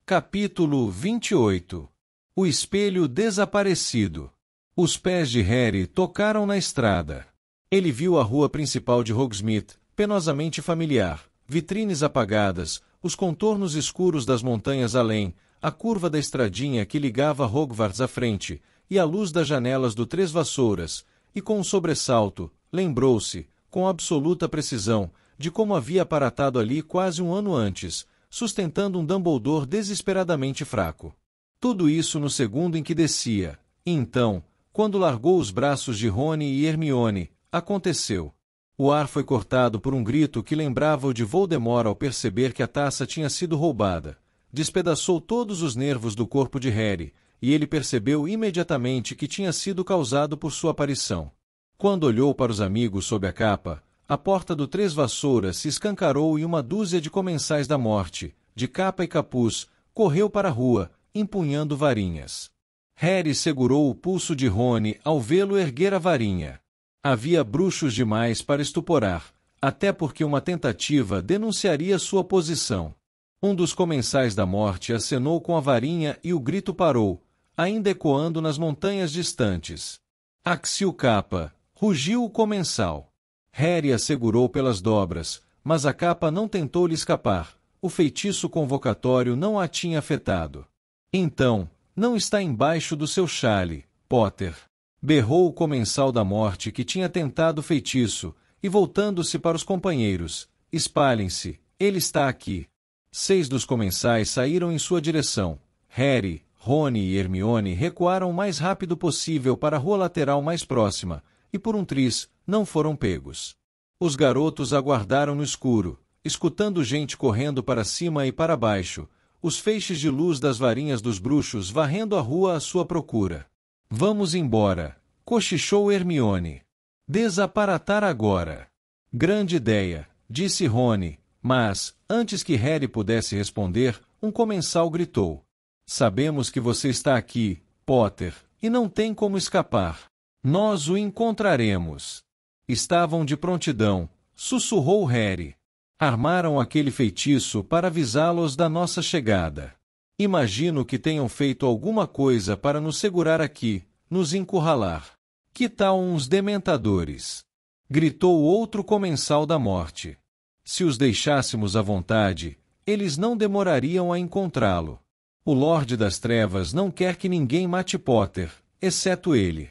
Capítulo 28. O espelho desaparecido. Os pés de Harry tocaram na estrada. Ele viu a rua principal de Hogsmeade, penosamente familiar, vitrines apagadas, os contornos escuros das montanhas além, a curva da estradinha que ligava Hogwarts à frente, e a luz das janelas do Três Vassouras, e com um sobressalto, lembrou-se, com absoluta precisão, de como havia aparatado ali quase um ano antes, sustentando um Dumbledore desesperadamente fraco. Tudo isso no segundo em que descia, e então, quando largou os braços de Rony e Hermione, aconteceu. O ar foi cortado por um grito que lembrava o de Voldemort ao perceber que a taça tinha sido roubada. Despedaçou todos os nervos do corpo de Harry, e ele percebeu imediatamente que tinha sido causado por sua aparição. Quando olhou para os amigos sob a capa, a porta do Três Vassouras se escancarou e uma dúzia de comensais da morte, de capa e capuz, correu para a rua, empunhando varinhas. Harry segurou o pulso de Rony ao vê-lo erguer a varinha. Havia bruxos demais para estuporar, até porque uma tentativa denunciaria sua posição. Um dos comensais da morte acenou com a varinha e o grito parou, ainda ecoando nas montanhas distantes. Axil Capa, rugiu o comensal. Harry a segurou pelas dobras, mas a capa não tentou lhe escapar. O feitiço convocatório não a tinha afetado. Então, não está embaixo do seu chale, Potter. Berrou o comensal da morte que tinha tentado o feitiço, e voltando-se para os companheiros, espalhem-se, ele está aqui. 6 dos comensais saíram em sua direção. Harry, Rony e Hermione recuaram o mais rápido possível para a rua lateral mais próxima, e por um triz, não foram pegos. Os garotos aguardaram no escuro, escutando gente correndo para cima e para baixo, os feixes de luz das varinhas dos bruxos varrendo a rua à sua procura. Vamos embora, cochichou Hermione. Desaparatar agora. Grande ideia, disse Rony, mas, antes que Harry pudesse responder, um comensal gritou. Sabemos que você está aqui, Potter, e não tem como escapar. Nós o encontraremos. Estavam de prontidão, sussurrou Harry. Armaram aquele feitiço para avisá-los da nossa chegada. Imagino que tenham feito alguma coisa para nos segurar aqui, nos encurralar. Que tal uns dementadores? Gritou outro comensal da morte. Se os deixássemos à vontade, eles não demorariam a encontrá-lo. O Lorde das Trevas não quer que ninguém mate Potter, exceto ele.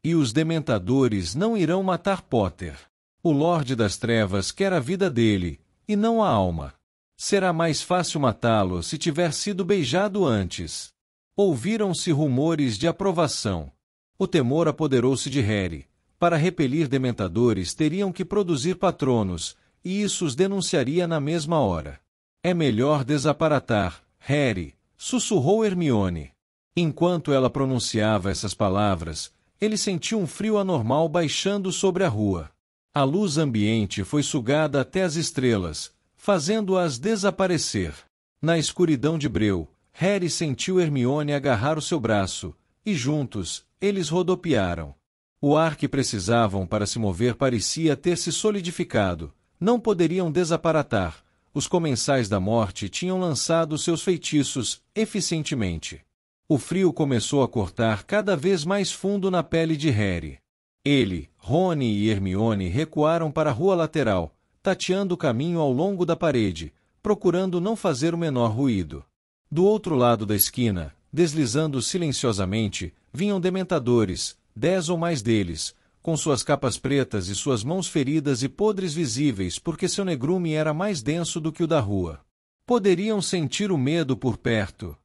E os dementadores não irão matar Potter. O Lorde das Trevas quer a vida dele, e não a alma. Será mais fácil matá-lo se tiver sido beijado antes. Ouviram-se rumores de aprovação. O temor apoderou-se de Harry. Para repelir dementadores teriam que produzir patronos, e isso os denunciaria na mesma hora. É melhor desaparatar, Harry, sussurrou Hermione. Enquanto ela pronunciava essas palavras, ele sentiu um frio anormal baixando sobre a rua. A luz ambiente foi sugada até as estrelas, fazendo-as desaparecer. Na escuridão de breu, Harry sentiu Hermione agarrar o seu braço, e juntos, eles rodopiaram. O ar que precisavam para se mover parecia ter se solidificado. Não poderiam desaparatar. Os comensais da morte tinham lançado seus feitiços eficientemente. O frio começou a cortar cada vez mais fundo na pele de Harry. Ele, Rony e Hermione recuaram para a rua lateral, tateando o caminho ao longo da parede, procurando não fazer o menor ruído. Do outro lado da esquina, deslizando silenciosamente, vinham dementadores, 10 ou mais deles, com suas capas pretas e suas mãos feridas e podres visíveis porque seu negrume era mais denso do que o da rua. Poderiam sentir o medo por perto.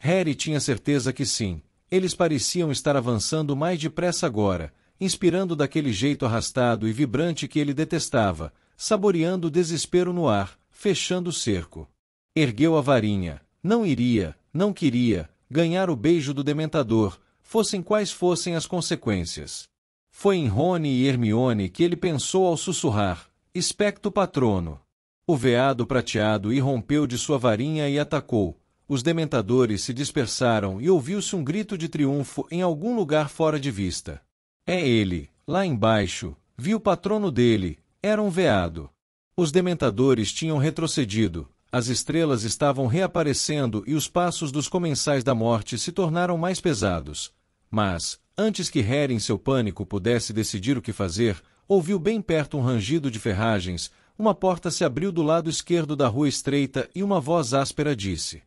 Harry tinha certeza que sim. Eles pareciam estar avançando mais depressa agora, inspirando daquele jeito arrastado e vibrante que ele detestava, saboreando o desespero no ar, fechando o cerco. Ergueu a varinha. Não iria, não queria, ganhar o beijo do dementador, fossem quais fossem as consequências. Foi em Rony e Hermione que ele pensou ao sussurrar, Expecto Patrono. O veado prateado irrompeu de sua varinha e atacou. Os dementadores se dispersaram e ouviu-se um grito de triunfo em algum lugar fora de vista. É ele, lá embaixo, viu o patrono dele, era um veado. Os dementadores tinham retrocedido, as estrelas estavam reaparecendo e os passos dos comensais da morte se tornaram mais pesados. Mas, antes que Harry em seu pânico pudesse decidir o que fazer, ouviu bem perto um rangido de ferragens, uma porta se abriu do lado esquerdo da rua estreita e uma voz áspera disse: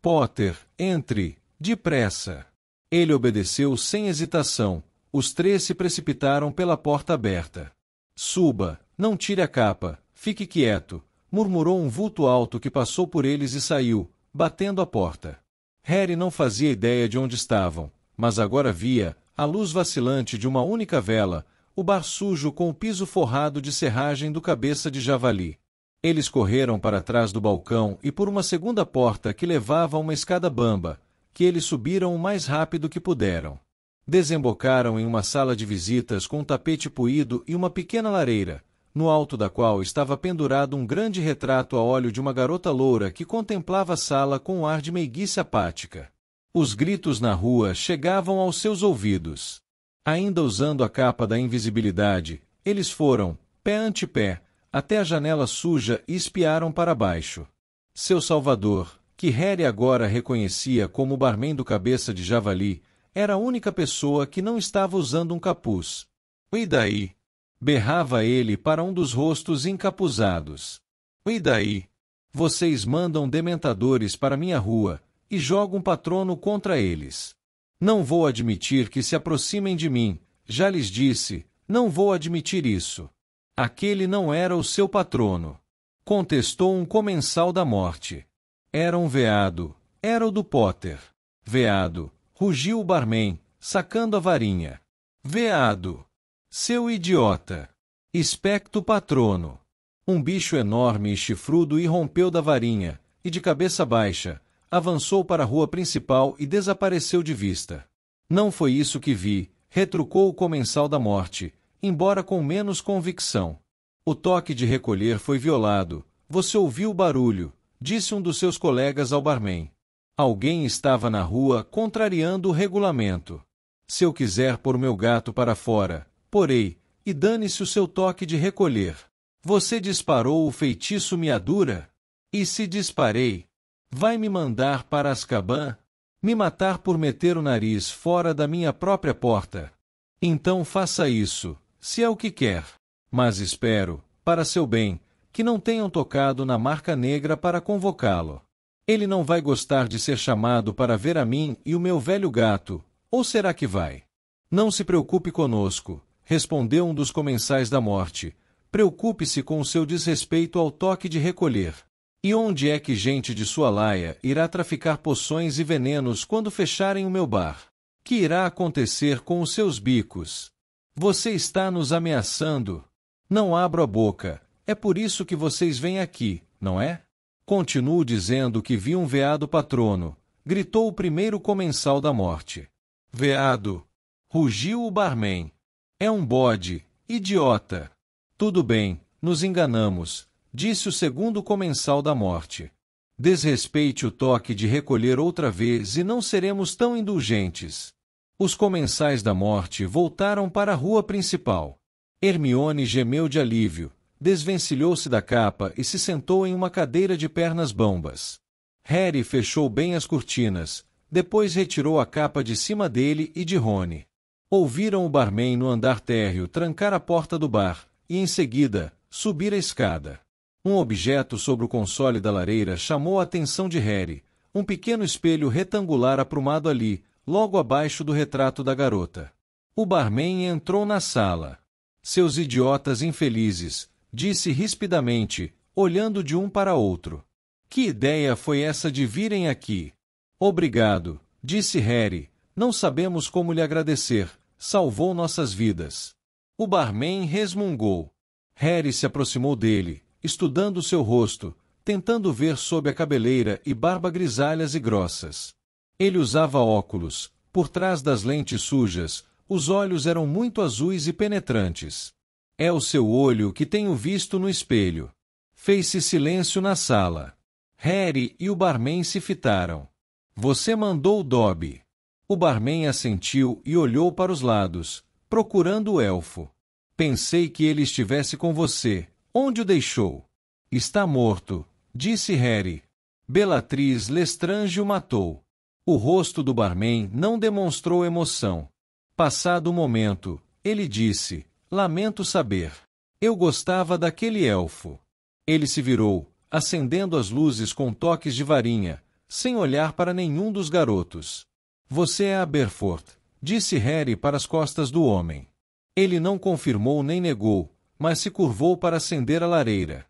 Potter, entre, depressa. Ele obedeceu sem hesitação. Os três se precipitaram pela porta aberta. Suba, não tire a capa, fique quieto, murmurou um vulto alto que passou por eles e saiu, batendo a porta. Harry não fazia ideia de onde estavam, mas agora via, à luz vacilante de uma única vela, o bar sujo com o piso forrado de serragem do cabeça de javali. Eles correram para trás do balcão e por uma segunda porta que levava a uma escada bamba, que eles subiram o mais rápido que puderam. Desembocaram em uma sala de visitas com um tapete poído e uma pequena lareira, no alto da qual estava pendurado um grande retrato a óleo de uma garota loura que contemplava a sala com um ar de meiguice apática. Os gritos na rua chegavam aos seus ouvidos. Ainda usando a capa da invisibilidade, eles foram, pé ante pé, até a janela suja e espiaram para baixo. Seu salvador, que Harry agora reconhecia como o barman do cabeça de javali, era a única pessoa que não estava usando um capuz. E daí? Berrava ele para um dos rostos encapuzados. E daí? Vocês mandam dementadores para minha rua e jogam patrono contra eles. Não vou admitir que se aproximem de mim, já lhes disse, não vou admitir isso. Aquele não era o seu patrono. Contestou um comensal da morte. Era um veado, era o do Potter. Veado, rugiu o barman, sacando a varinha. Veado! Seu idiota! Especto patrono! Um bicho enorme e chifrudo irrompeu da varinha, e de cabeça baixa, avançou para a rua principal e desapareceu de vista. Não foi isso que vi, retrucou o comensal da morte, embora com menos convicção. O toque de recolher foi violado. Você ouviu o barulho, disse um dos seus colegas ao barman. Alguém estava na rua contrariando o regulamento. Se eu quiser pôr meu gato para fora, porei, e dane-se o seu toque de recolher. Você disparou o feitiço Miadura? E se disparei? Vai me mandar para Azkaban? Me matar por meter o nariz fora da minha própria porta? Então faça isso, se é o que quer. Mas espero, para seu bem, que não tenham tocado na marca negra para convocá-lo. Ele não vai gostar de ser chamado para ver a mim e o meu velho gato, ou será que vai? Não se preocupe conosco, respondeu um dos comensais da morte. Preocupe-se com o seu desrespeito ao toque de recolher. E onde é que gente de sua laia irá traficar poções e venenos quando fecharem o meu bar? Que irá acontecer com os seus bicos? Você está nos ameaçando? Não abro a boca, é por isso que vocês vêm aqui, não é? Continuo dizendo que vi um veado patrono, gritou o primeiro comensal da morte. Veado! Rugiu o barman. É um bode, idiota! Tudo bem, nos enganamos, disse o segundo comensal da morte. Desrespeite o toque de recolher outra vez e não seremos tão indulgentes. Os comensais da morte voltaram para a rua principal. Hermione gemeu de alívio, desvencilhou-se da capa e se sentou em uma cadeira de pernas bambas. Harry fechou bem as cortinas, depois retirou a capa de cima dele e de Rony. Ouviram o barman no andar térreo trancar a porta do bar, e em seguida, subir a escada. Um objeto sobre o console da lareira chamou a atenção de Harry, um pequeno espelho retangular aprumado ali, logo abaixo do retrato da garota. O barman entrou na sala. Seus idiotas infelizes, disse rispidamente, olhando de um para outro. Que ideia foi essa de virem aqui? Obrigado, disse Harry. Não sabemos como lhe agradecer. Salvou nossas vidas. O barman resmungou. Harry se aproximou dele, estudando seu rosto, tentando ver sob a cabeleira e barba grisalhas e grossas. Ele usava óculos. Por trás das lentes sujas, os olhos eram muito azuis e penetrantes. É o seu olho que tenho visto no espelho. Fez-se silêncio na sala. Harry e o barman se fitaram. Você mandou o Dobby. O barman assentiu e olhou para os lados, procurando o elfo. Pensei que ele estivesse com você. Onde o deixou? Está morto, disse Harry. Bellatrix Lestrange o matou. O rosto do barman não demonstrou emoção. Passado um momento, ele disse: lamento saber. Eu gostava daquele elfo. Ele se virou, acendendo as luzes com toques de varinha, sem olhar para nenhum dos garotos. Você é Aberforth, disse Harry para as costas do homem. Ele não confirmou nem negou, mas se curvou para acender a lareira.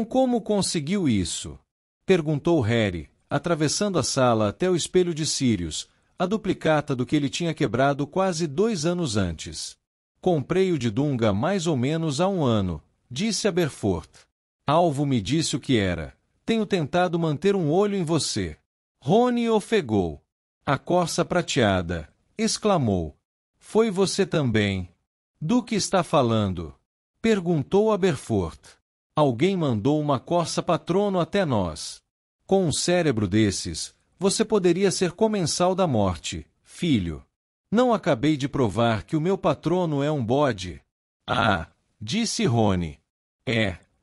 Como conseguiu isso? Perguntou Harry, atravessando a sala até o espelho de Sirius, a duplicata do que ele tinha quebrado quase 2 anos antes. Comprei-o de Dunga mais ou menos há 1 ano, disse Aberforth. Alvo me disse o que era. Tenho tentado manter um olho em você. Rony ofegou. A corça prateada, exclamou. Foi você também. Do que está falando? Perguntou Aberforth. Alguém mandou uma corça patrono até nós. Com um cérebro desses, você poderia ser comensal da morte, filho. Não acabei de provar que o meu patrono é um bode? Ah, disse Rony.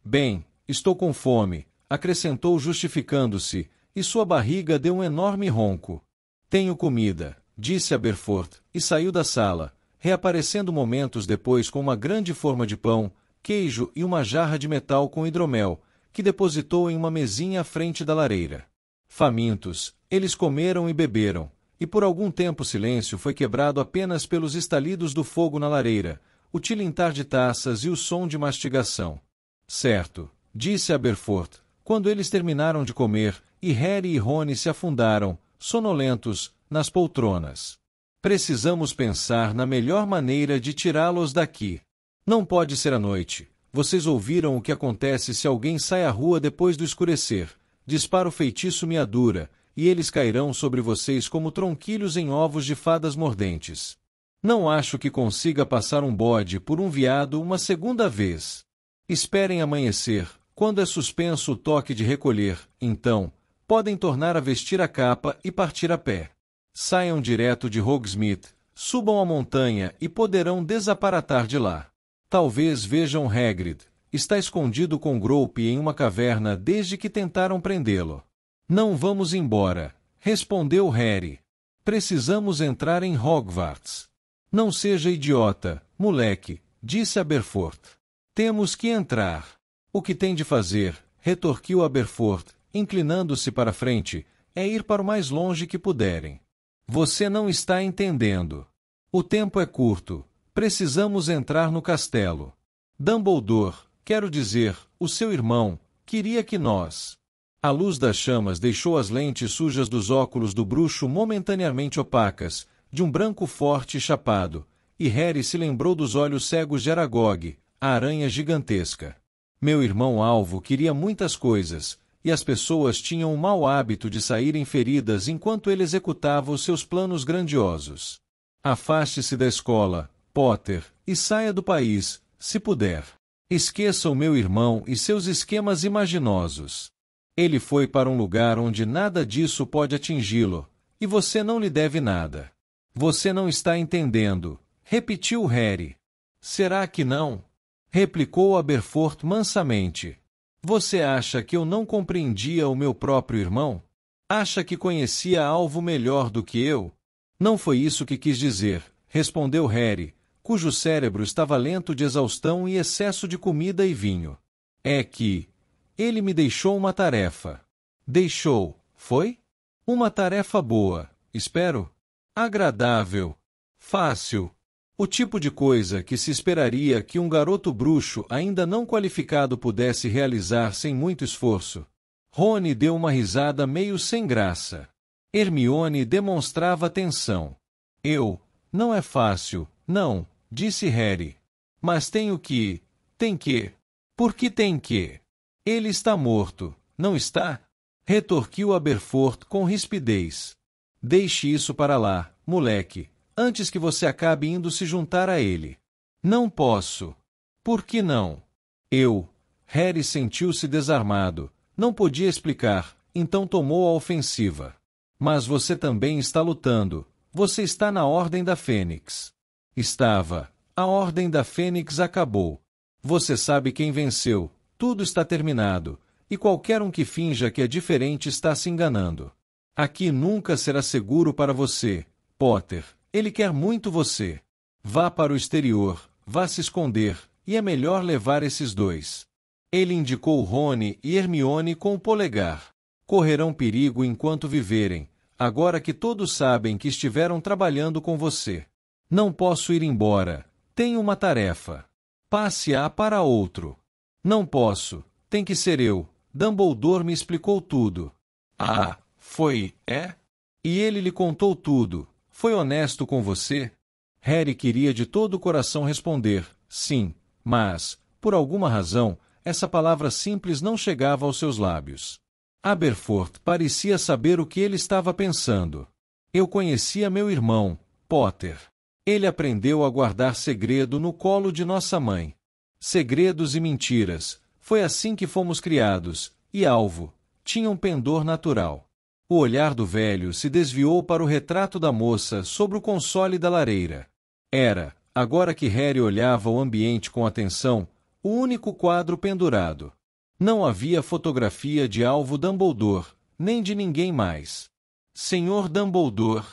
Bem, estou com fome, acrescentou justificando-se, e sua barriga deu um enorme ronco. Tenho comida, disse Aberforth, e saiu da sala, reaparecendo momentos depois com uma grande forma de pão, queijo e uma jarra de metal com hidromel, que depositou em uma mesinha à frente da lareira. Famintos, eles comeram e beberam, e por algum tempo o silêncio foi quebrado apenas pelos estalidos do fogo na lareira, o tilintar de taças e o som de mastigação. Certo, disse Aberforth, quando eles terminaram de comer, e Harry e Rony se afundaram, sonolentos, nas poltronas. Precisamos pensar na melhor maneira de tirá-los daqui. Não pode ser à noite. Vocês ouviram o que acontece se alguém sai à rua depois do escurecer. Dispara o feitiço Miadura, e eles cairão sobre vocês como tronquilhos em ovos de fadas mordentes. Não acho que consiga passar um bode por um veado uma segunda vez. Esperem amanhecer, quando é suspenso o toque de recolher, então, podem tornar a vestir a capa e partir a pé. Saiam direto de Hogsmeade, subam a montanha e poderão desaparatar de lá. Talvez vejam Hagrid. Está escondido com Groupe em uma caverna desde que tentaram prendê-lo. Não vamos embora, respondeu Harry. Precisamos entrar em Hogwarts. Não seja idiota, moleque, disse Aberforth. Temos que entrar. O que tem de fazer, retorquiu Aberforth, inclinando-se para a frente, é ir para o mais longe que puderem. Você não está entendendo. O tempo é curto. Precisamos entrar no castelo. Dumbledore, quero dizer, o seu irmão, queria que nós... A luz das chamas deixou as lentes sujas dos óculos do bruxo momentaneamente opacas, de um branco forte e chapado, e Harry se lembrou dos olhos cegos de Aragog, a aranha gigantesca. Meu irmão Alvo queria muitas coisas, e as pessoas tinham o mau hábito de saírem feridas enquanto ele executava os seus planos grandiosos. Afaste-se da escola, Potter, e saia do país, se puder. Esqueça o meu irmão e seus esquemas imaginosos. Ele foi para um lugar onde nada disso pode atingi-lo, e você não lhe deve nada. Você não está entendendo, repetiu Harry. Será que não? Replicou Aberforth mansamente. Você acha que eu não compreendia o meu próprio irmão? Acha que conhecia Alvo melhor do que eu? Não foi isso que quis dizer, respondeu Harry, cujo cérebro estava lento de exaustão e excesso de comida e vinho. É que... ele me deixou uma tarefa. Deixou, foi? Uma tarefa boa, espero. Agradável. Fácil. O tipo de coisa que se esperaria que um garoto bruxo ainda não qualificado pudesse realizar sem muito esforço. Rony deu uma risada meio sem graça. Hermione demonstrava tensão. Não é fácil, não, disse Harry. Mas tenho que... Tem que... Por que tem que? Ele está morto, não está? Retorquiu Aberforth com rispidez. Deixe isso para lá, moleque, antes que você acabe indo se juntar a ele. Não posso. Por que não? Harry sentiu-se desarmado. Não podia explicar, então tomou a ofensiva. Mas você também está lutando. Você está na Ordem da Fênix. Estava. A Ordem da Fênix acabou. Você sabe quem venceu. Tudo está terminado. e qualquer um que finja que é diferente está se enganando. Aqui nunca será seguro para você, Potter. Ele quer muito você. Vá para o exterior, vá se esconder, e é melhor levar esses dois. Ele indicou Rony e Hermione com o polegar. Correrão perigo enquanto viverem, agora que todos sabem que estiveram trabalhando com você. Não posso ir embora. Tenho uma tarefa. Passe-a para outro. Não posso. Tem que ser eu. Dumbledore me explicou tudo. Ah, foi, é? E ele lhe contou tudo. Foi honesto com você? Harry queria de todo o coração responder, sim, mas, por alguma razão, essa palavra simples não chegava aos seus lábios. Aberforth parecia saber o que ele estava pensando. Eu conhecia meu irmão, Potter. Ele aprendeu a guardar segredo no colo de nossa mãe. Segredos e mentiras, foi assim que fomos criados, e alvo, tinha um pendor natural. O olhar do velho se desviou para o retrato da moça sobre o console da lareira. Era, agora que Harry olhava o ambiente com atenção, o único quadro pendurado. Não havia fotografia de alvo Dumbledore, nem de ninguém mais. Senhor Dumbledore?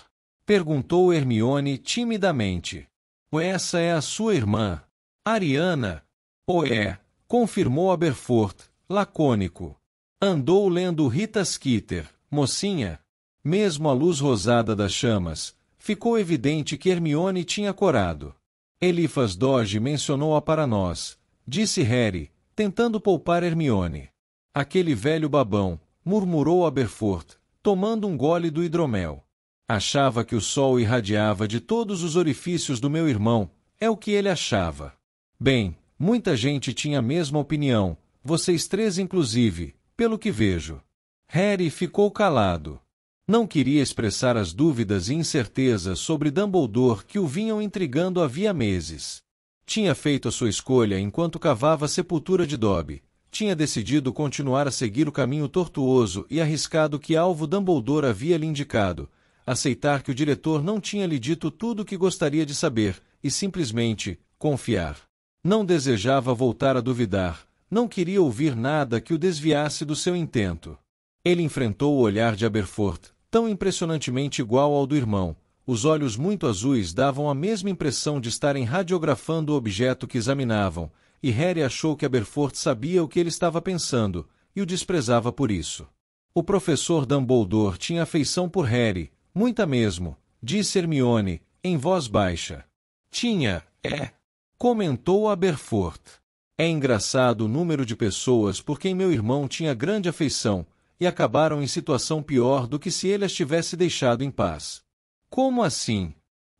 Perguntou Hermione timidamente. Essa é a sua irmã, Ariana? É, confirmou Aberforth, lacônico. Andou lendo Rita Skeeter, mocinha? Mesmo à luz rosada das chamas, ficou evidente que Hermione tinha corado. Eliphas Doge mencionou-a para nós, disse Harry, tentando poupar Hermione. Aquele velho babão, murmurou Aberforth, tomando um gole do hidromel. Achava que o sol irradiava de todos os orifícios do meu irmão, é o que ele achava. Bem, muita gente tinha a mesma opinião, vocês três inclusive, pelo que vejo. Harry ficou calado. Não queria expressar as dúvidas e incertezas sobre Dumbledore que o vinham intrigando havia meses. Tinha feito a sua escolha enquanto cavava a sepultura de Dobby. Tinha decidido continuar a seguir o caminho tortuoso e arriscado que alvo Dumbledore havia lhe indicado, aceitar que o diretor não tinha lhe dito tudo o que gostaria de saber, e simplesmente confiar. Não desejava voltar a duvidar, não queria ouvir nada que o desviasse do seu intento. Ele enfrentou o olhar de Aberforth, tão impressionantemente igual ao do irmão. Os olhos muito azuis davam a mesma impressão de estarem radiografando o objeto que examinavam, e Harry achou que Aberforth sabia o que ele estava pensando, e o desprezava por isso. O professor Dumbledore tinha afeição por Harry, muita mesmo, disse Hermione, em voz baixa. Tinha, comentou Aberforth. É engraçado o número de pessoas por quem meu irmão tinha grande afeição, e acabaram em situação pior do que se ele as tivesse deixado em paz. Como assim?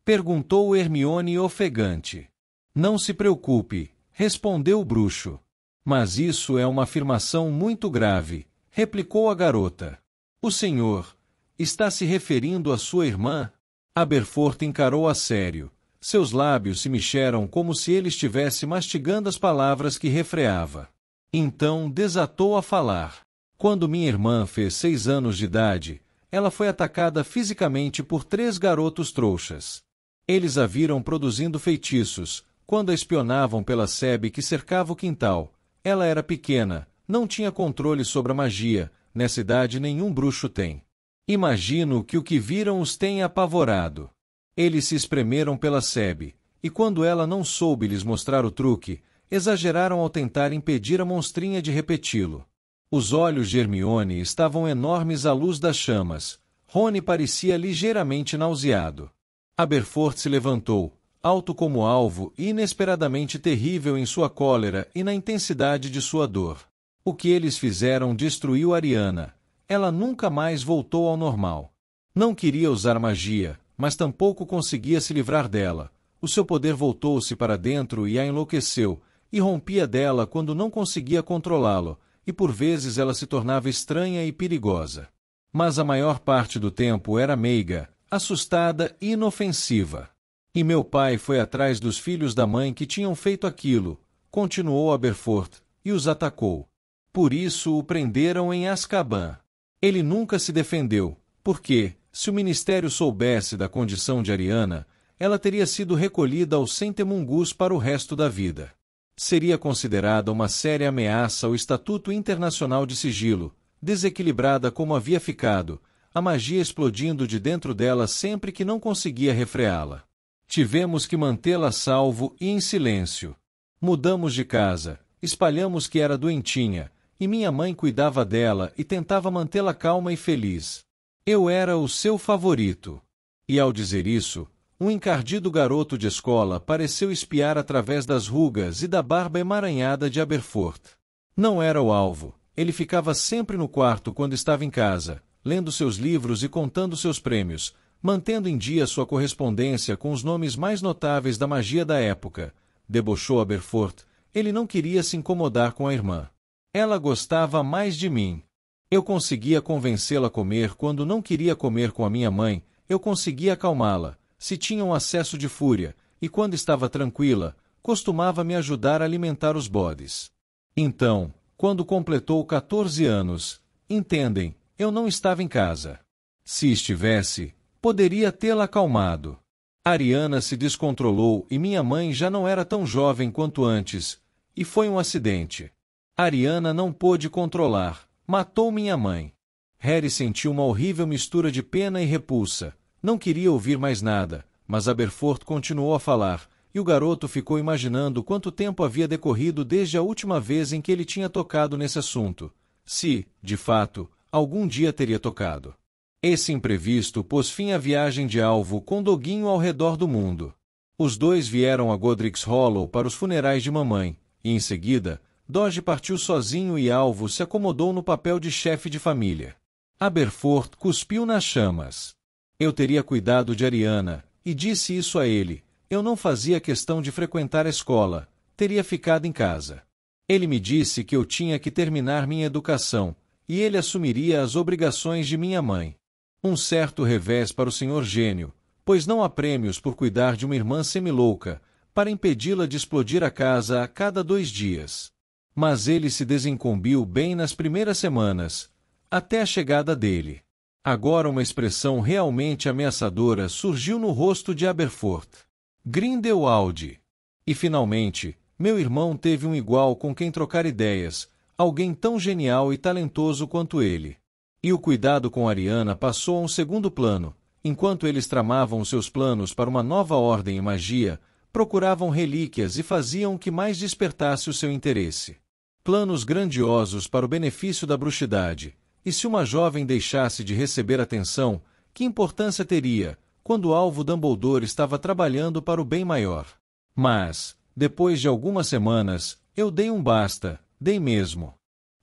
Perguntou Hermione ofegante. Não se preocupe, respondeu o bruxo. Mas isso é uma afirmação muito grave, replicou a garota. O senhor está se referindo à sua irmã? Aberforth encarou a sério. Seus lábios se mexeram como se ele estivesse mastigando as palavras que refreava. Então desatou a falar. Quando minha irmã fez 6 anos de idade, ela foi atacada fisicamente por 3 garotos trouxas. Eles a viram produzindo feitiços, quando a espionavam pela sebe que cercava o quintal. Ela era pequena, não tinha controle sobre a magia, nessa idade nenhum bruxo tem. Imagino que o que viram os tenha apavorado. Eles se espremeram pela sebe, e quando ela não soube lhes mostrar o truque, exageraram ao tentar impedir a monstrinha de repeti-lo. Os olhos de Hermione estavam enormes à luz das chamas. Rony parecia ligeiramente nauseado. Aberforth se levantou, alto como alvo e inesperadamente terrível em sua cólera e na intensidade de sua dor. O que eles fizeram destruiu Ariana. Ela nunca mais voltou ao normal. Não queria usar magia, mas tampouco conseguia se livrar dela. O seu poder voltou-se para dentro e a enlouqueceu, e rompia dela quando não conseguia controlá-lo, e por vezes ela se tornava estranha e perigosa. Mas a maior parte do tempo era meiga, assustada e inofensiva. E meu pai foi atrás dos filhos da mãe que tinham feito aquilo, continuou Aberforth, e os atacou. Por isso o prenderam em Azkaban. Ele nunca se defendeu, porque, se o ministério soubesse da condição de Ariana, ela teria sido recolhida ao Centemungus para o resto da vida. Seria considerada uma séria ameaça ao Estatuto Internacional de Sigilo, desequilibrada como havia ficado, a magia explodindo de dentro dela sempre que não conseguia refreá-la. Tivemos que mantê-la a salvo e em silêncio. Mudamos de casa, espalhamos que era doentinha, e minha mãe cuidava dela e tentava mantê-la calma e feliz. Eu era o seu favorito. E ao dizer isso, um encardido garoto de escola pareceu espiar através das rugas e da barba emaranhada de Aberforth. Não era o alvo, ele ficava sempre no quarto quando estava em casa, lendo seus livros e contando seus prêmios, mantendo em dia sua correspondência com os nomes mais notáveis da magia da época. Debochou Aberforth, ele não queria se incomodar com a irmã. Ela gostava mais de mim. Eu conseguia convencê-la a comer quando não queria comer com a minha mãe, eu conseguia acalmá-la, se tinha um acesso de fúria, e quando estava tranquila, costumava me ajudar a alimentar os bodes. Então, quando completou 14 anos, entendem, eu não estava em casa. Se estivesse, poderia tê-la acalmado. Ariana se descontrolou e minha mãe já não era tão jovem quanto antes, e foi um acidente. Ariana não pôde controlar, matou minha mãe. Harry sentiu uma horrível mistura de pena e repulsa. Não queria ouvir mais nada, mas Aberforth continuou a falar, e o garoto ficou imaginando quanto tempo havia decorrido desde a última vez em que ele tinha tocado nesse assunto. Se, de fato, algum dia teria tocado. Esse imprevisto pôs fim à viagem de Alvo com Doguinho ao redor do mundo. Os dois vieram a Godric's Hollow para os funerais de mamãe, e em seguida, Doge partiu sozinho e Alvo se acomodou no papel de chefe de família. Aberforth cuspiu nas chamas. Eu teria cuidado de Ariana, e disse isso a ele. Eu não fazia questão de frequentar a escola, teria ficado em casa. Ele me disse que eu tinha que terminar minha educação, e ele assumiria as obrigações de minha mãe. Um certo revés para o Sr. Gênio, pois não há prêmios por cuidar de uma irmã semilouca, para impedi-la de explodir a casa a cada 2 dias. Mas ele se desincumbiu bem nas primeiras semanas, até a chegada dele. Agora uma expressão realmente ameaçadora surgiu no rosto de Aberforth. Grindelwald. E finalmente, meu irmão teve um igual com quem trocar ideias, alguém tão genial e talentoso quanto ele. E o cuidado com Ariana passou a um segundo plano. Enquanto eles tramavam seus planos para uma nova ordem e magia, procuravam relíquias e faziam o que mais despertasse o seu interesse. Planos grandiosos para o benefício da bruxidade. E se uma jovem deixasse de receber atenção, que importância teria, quando o alvo Dumbledore estava trabalhando para o bem maior? Mas, depois de algumas semanas, eu dei um basta, dei mesmo.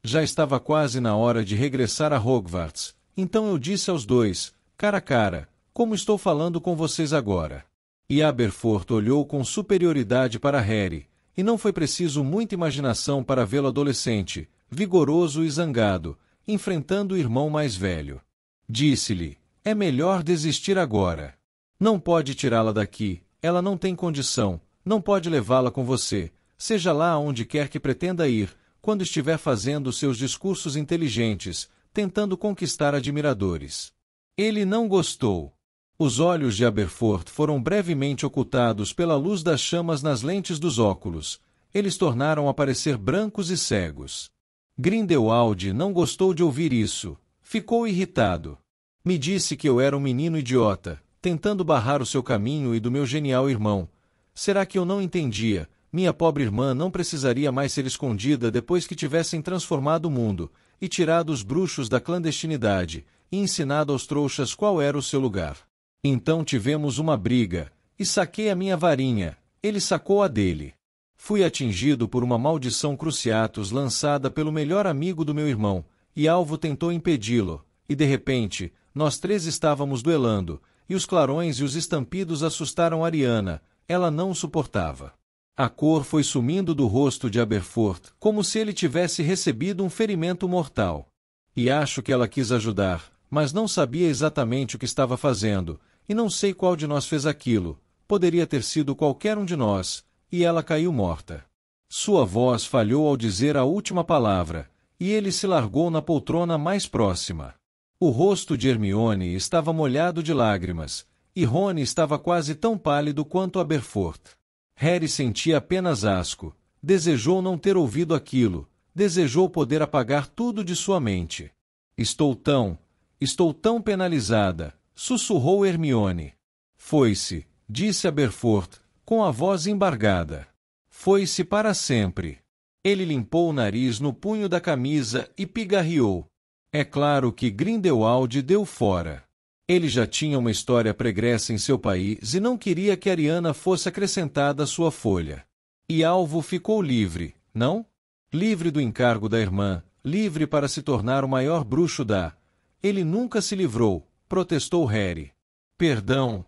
Já estava quase na hora de regressar a Hogwarts, então eu disse aos dois, cara a cara, como estou falando com vocês agora. E Aberforth olhou com superioridade para Harry, e não foi preciso muita imaginação para vê-lo adolescente, vigoroso e zangado, enfrentando o irmão mais velho. Disse-lhe, é melhor desistir agora. Não pode tirá-la daqui, ela não tem condição, não pode levá-la com você, seja lá aonde quer que pretenda ir, quando estiver fazendo seus discursos inteligentes, tentando conquistar admiradores. Ele não gostou. Os olhos de Aberforth foram brevemente ocultados pela luz das chamas nas lentes dos óculos. Eles tornaram a parecer brancos e cegos. Grindelwald não gostou de ouvir isso. Ficou irritado. Me disse que eu era um menino idiota, tentando barrar o seu caminho e do meu genial irmão. Será que eu não entendia? Minha pobre irmã não precisaria mais ser escondida depois que tivessem transformado o mundo, e tirado os bruxos da clandestinidade, e ensinado aos trouxas qual era o seu lugar. Então tivemos uma briga, e saquei a minha varinha, ele sacou a dele. Fui atingido por uma maldição Cruciatus lançada pelo melhor amigo do meu irmão, e Alvo tentou impedi-lo, e de repente, nós 3 estávamos duelando, e os clarões e os estampidos assustaram Ariana, ela não o suportava. A cor foi sumindo do rosto de Aberforth, como se ele tivesse recebido um ferimento mortal. E acho que ela quis ajudar, mas não sabia exatamente o que estava fazendo, e não sei qual de nós fez aquilo, poderia ter sido qualquer um de nós, e ela caiu morta. Sua voz falhou ao dizer a última palavra, e ele se largou na poltrona mais próxima. O rosto de Hermione estava molhado de lágrimas, e Rony estava quase tão pálido quanto Aberforth. Harry sentia apenas asco. Desejou não ter ouvido aquilo, desejou poder apagar tudo de sua mente. Estou tão penalizada, sussurrou Hermione. Foi-se, disse Aberforth, com a voz embargada. Foi-se para sempre. Ele limpou o nariz no punho da camisa e pigarreou. É claro que Grindelwald deu fora. Ele já tinha uma história pregressa em seu país e não queria que Ariana fosse acrescentada à sua folha. E Alvo ficou livre, não? Livre do encargo da irmã, livre para se tornar o maior bruxo da... Ele nunca se livrou, protestou Harry. Perdão,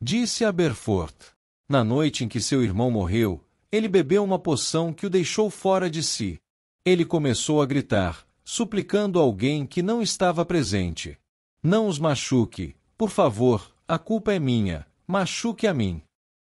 disse Aberforth. Na noite em que seu irmão morreu, ele bebeu uma poção que o deixou fora de si. Ele começou a gritar, suplicando alguém que não estava presente. Não os machuque, por favor, a culpa é minha, machuque a mim.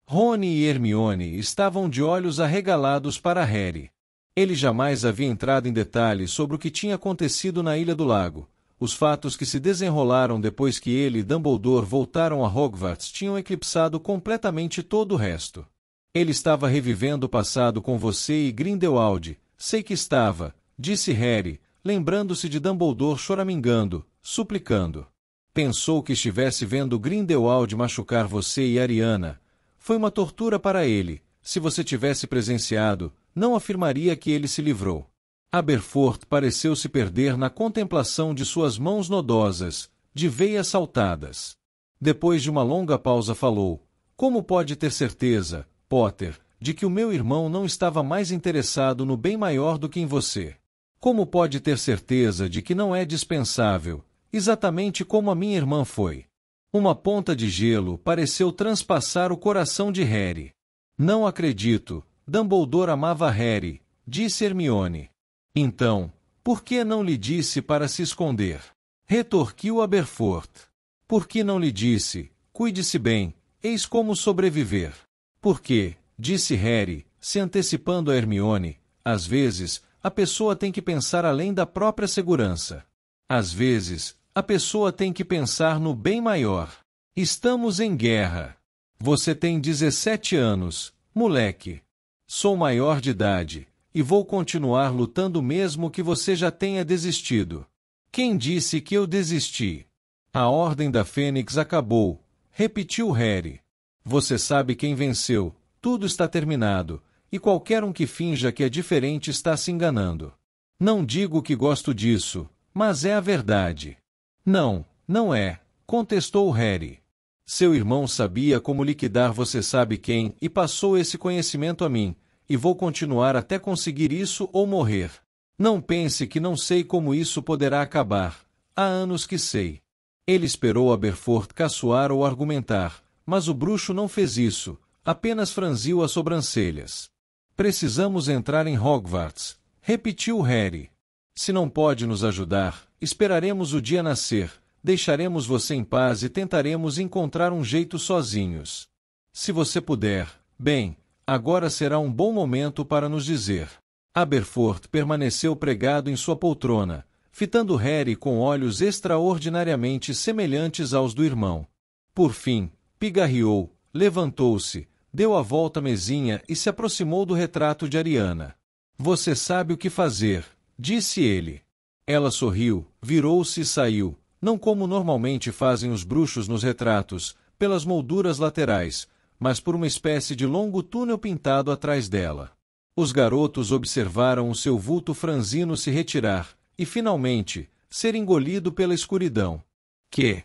Rony e Hermione estavam de olhos arregalados para Harry. Ele jamais havia entrado em detalhes sobre o que tinha acontecido na Ilha do Lago. Os fatos que se desenrolaram depois que ele e Dumbledore voltaram a Hogwarts tinham eclipsado completamente todo o resto. Ele estava revivendo o passado com você e Grindelwald. Sei que estava, disse Harry, lembrando-se de Dumbledore choramingando, suplicando. Pensou que estivesse vendo Grindelwald machucar você e Ariana. Foi uma tortura para ele. Se você tivesse presenciado, não afirmaria que ele se livrou. Aberforth pareceu se perder na contemplação de suas mãos nodosas, de veias saltadas. Depois de uma longa pausa falou, como pode ter certeza, Potter, de que o meu irmão não estava mais interessado no bem maior do que em você? Como pode ter certeza de que não é dispensável, exatamente como a minha irmã foi? Uma ponta de gelo pareceu transpassar o coração de Harry. Não acredito, Dumbledore amava Harry, disse Hermione. Então, por que não lhe disse para se esconder? Retorquiu Aberforth. Por que não lhe disse, cuide-se bem, eis como sobreviver? Por quê? Disse Harry, se antecipando a Hermione, às vezes, a pessoa tem que pensar além da própria segurança. Às vezes, a pessoa tem que pensar no bem maior. Estamos em guerra. Você tem 17 anos, moleque. Sou maior de idade, e vou continuar lutando mesmo que você já tenha desistido. Quem disse que eu desisti? A Ordem da Fênix acabou, repetiu Harry. Você sabe quem venceu, tudo está terminado, e qualquer um que finja que é diferente está se enganando. Não digo que gosto disso, mas é a verdade. Não, não é, contestou Harry. Seu irmão sabia como liquidar você sabe quem e passou esse conhecimento a mim, e vou continuar até conseguir isso ou morrer. Não pense que não sei como isso poderá acabar. Há anos que sei. Ele esperou Aberforth caçoar ou argumentar, mas o bruxo não fez isso, apenas franziu as sobrancelhas. Precisamos entrar em Hogwarts, repetiu Harry. Se não pode nos ajudar, esperaremos o dia nascer, deixaremos você em paz e tentaremos encontrar um jeito sozinhos. Se você puder, bem, agora será um bom momento para nos dizer. Aberforth permaneceu pregado em sua poltrona, fitando Harry com olhos extraordinariamente semelhantes aos do irmão. Por fim, pigarreou, levantou-se, deu a volta à mesinha e se aproximou do retrato de Ariana. Você sabe o que fazer, disse ele. Ela sorriu, virou-se e saiu, não como normalmente fazem os bruxos nos retratos, pelas molduras laterais, mas por uma espécie de longo túnel pintado atrás dela. Os garotos observaram o seu vulto franzino se retirar, e finalmente, ser engolido pela escuridão. Que?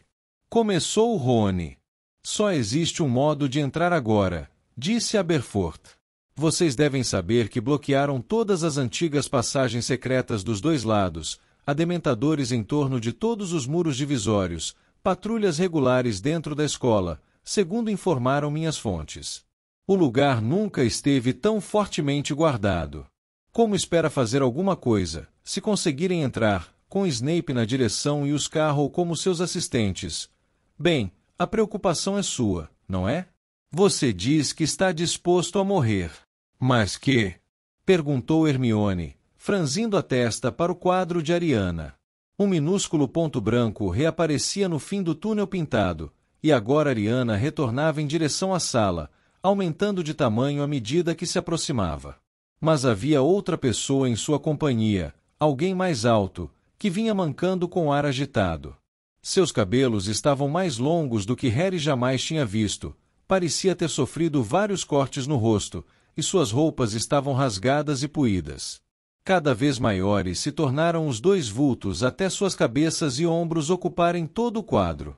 Começou Rony. Só existe um modo de entrar agora, disse Aberforth. Vocês devem saber que bloquearam todas as antigas passagens secretas dos dois lados, há dementadores em torno de todos os muros divisórios, patrulhas regulares dentro da escola, segundo informaram minhas fontes. O lugar nunca esteve tão fortemente guardado. Como espera fazer alguma coisa, se conseguirem entrar, com Snape na direção e os Carroll como seus assistentes? Bem, a preocupação é sua, não é? Você diz que está disposto a morrer. Mas que? Perguntou Hermione, franzindo a testa para o quadro de Ariana. Um minúsculo ponto branco reaparecia no fim do túnel pintado, e agora Ariana retornava em direção à sala, aumentando de tamanho à medida que se aproximava. Mas havia outra pessoa em sua companhia, alguém mais alto, que vinha mancando com ar agitado. Seus cabelos estavam mais longos do que Harry jamais tinha visto, parecia ter sofrido vários cortes no rosto, e suas roupas estavam rasgadas e puídas. Cada vez maiores se tornaram os dois vultos até suas cabeças e ombros ocuparem todo o quadro.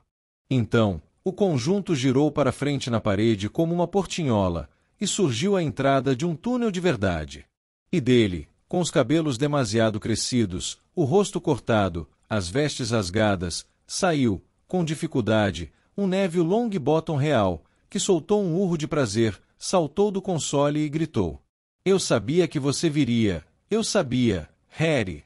Então, o conjunto girou para frente na parede como uma portinhola, e surgiu a entrada de um túnel de verdade. E dele, com os cabelos demasiado crescidos, o rosto cortado, as vestes rasgadas, saiu, com dificuldade, um Neville Longbottom real, que soltou um urro de prazer, saltou do console e gritou: "Eu sabia que você viria! Eu sabia, Harry!"